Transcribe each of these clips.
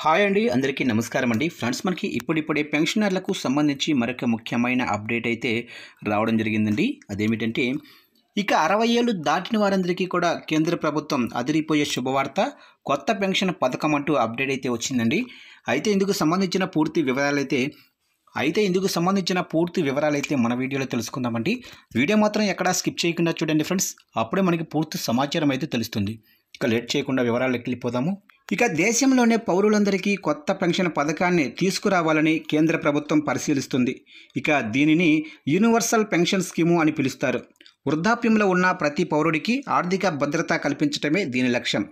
Hi అండి, అందరికీ నమస్కారం అండి. ఫ్రెండ్స్, మనకి ఇప్పుడిప్పుడే పెన్షనర్లకు సంబంధించి మరొక ముఖ్యమైన అప్డేట్ అయితే రావడం జరిగిందండి. అదేమిటంటే, ఇక 60 ఏళ్ళు దాటిన వారందరికీ కూడా కేంద్ర ప్రభుత్వం అదిరిపోయే శుభవార్త, కొత్త పెన్షన్ పథకం అంటూ అప్డేట్ అయితే వచ్చిందండి. ఇందుకు సంబంధించిన పూర్తి వివరాలైతే మన వీడియోలో తెలుసుకుందామండి. వీడియో మాత్రం ఎక్కడా స్కిప్ చేయకుండా చూడండి ఫ్రెండ్స్. అప్పుడే మనకి పూర్తి సమాచారం అయితే తెలుస్తుంది. ఇక లేట్ చేయకుండా వివరాలకు వెళ్ళిపోదాము. ఇక దేశంలోనే పౌరులందరికీ కొత్త పెన్షన్ పథకాన్ని తీసుకురావాలని కేంద్ర ప్రభుత్వం పరిశీలిస్తుంది. ఇక దీనిని యూనివర్సల్ పెన్షన్ స్కీము అని పిలుస్తారు. వృద్ధాప్యంలో ఉన్న ప్రతి పౌరుడికి ఆర్థిక భద్రత కల్పించడమే దీని లక్ష్యం.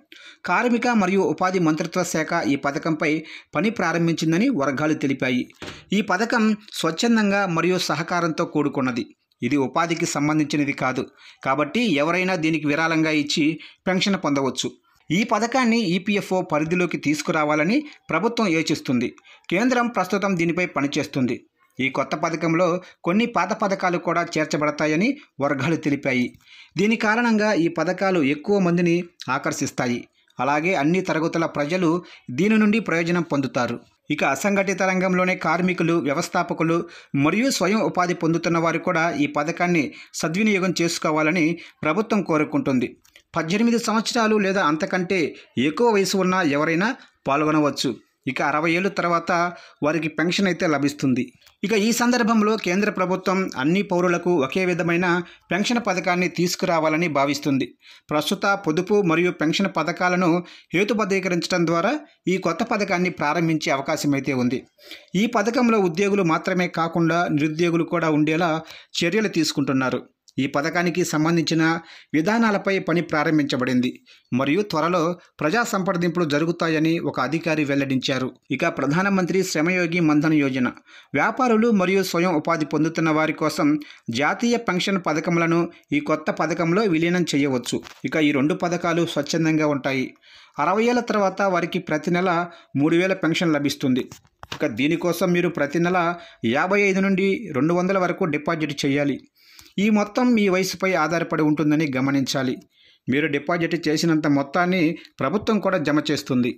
కార్మిక మరియు ఉపాధి మంత్రిత్వ శాఖ ఈ పథకంపై పని ప్రారంభించిందని వర్గాలు తెలిపాయి. ఈ పథకం స్వచ్ఛందంగా మరియు సహకారంతో కూడుకున్నది. ఇది ఉపాధికి సంబంధించినది కాదు, కాబట్టి ఎవరైనా దీనికి విరాళంగా ఇచ్చి పెన్షన్ పొందవచ్చు. ఈ పథకాన్ని ఈపీఎఫ్ఓ పరిధిలోకి తీసుకురావాలని ప్రభుత్వం యోచిస్తుంది. కేంద్రం ప్రస్తుతం దీనిపై పనిచేస్తుంది. ఈ కొత్త పథకంలో కొన్ని పాత పథకాలు కూడా చేర్చబడతాయని వర్గాలు తెలిపాయి. దీని కారణంగా ఈ పథకాలు ఎక్కువ మందిని ఆకర్షిస్తాయి. అలాగే అన్ని తరగతుల ప్రజలు దీని నుండి ప్రయోజనం పొందుతారు. ఇక అసంఘటిత రంగంలోనే కార్మికులు, వ్యవస్థాపకులు మరియు స్వయం ఉపాధి పొందుతున్న వారు కూడా ఈ పథకాన్ని సద్వినియోగం చేసుకోవాలని ప్రభుత్వం కోరుకుంటుంది. 18 సంవత్సరాలు లేదా అంతకంటే ఎక్కువ వయసు ఉన్న ఎవరైనా పాల్గొనవచ్చు. ఇక 60 ఏళ్ళ తర్వాత వారికి పెన్షన్ అయితే లభిస్తుంది. ఇక ఈ సందర్భంలో కేంద్ర ప్రభుత్వం అన్ని పౌరులకు ఒకే విధమైన పెన్షన్ పథకాన్ని తీసుకురావాలని భావిస్తుంది. ప్రస్తుత పొదుపు మరియు పెన్షన్ పథకాలను హేతుబద్ధీకరించడం ద్వారా ఈ కొత్త పథకాన్ని ప్రారంభించే అవకాశం అయితే ఉంది. ఈ పథకంలో ఉద్యోగులు మాత్రమే కాకుండా నిరుద్యోగులు కూడా ఉండేలా చర్యలు తీసుకుంటున్నారు. ఈ పథకానికి సంబంధించిన విధానాలపై పని ప్రారంభించబడింది మరియు త్వరలో ప్రజా సంప్రదింపులు జరుగుతాయని ఒక అధికారి వెల్లడించారు. ఇక ప్రధానమంత్రి శ్రమయోగి మన్ధన్ యోజన, వ్యాపారులు మరియు స్వయం ఉపాధి పొందుతున్న వారి కోసం జాతీయ పెన్షన్ పథకములను ఈ కొత్త పథకంలో విలీనం చేయవచ్చు. ఇక ఈ రెండు పథకాలు స్వచ్ఛందంగా ఉంటాయి. 60 ఏళ్ల తర్వాత వారికి ప్రతి నెల 3000 పెన్షన్ లభిస్తుంది. ఇక దీనికోసం మీరు ప్రతి నెల 55 నుండి 200 వరకు డిపాజిట్ చేయాలి. ఈ మొత్తం మీ వయసుపై ఆధారపడి ఉంటుందని గమనించాలి. మీరు డిపాజిట్ చేసినంత మొత్తాన్ని ప్రభుత్వం కూడా జమ చేస్తుంది.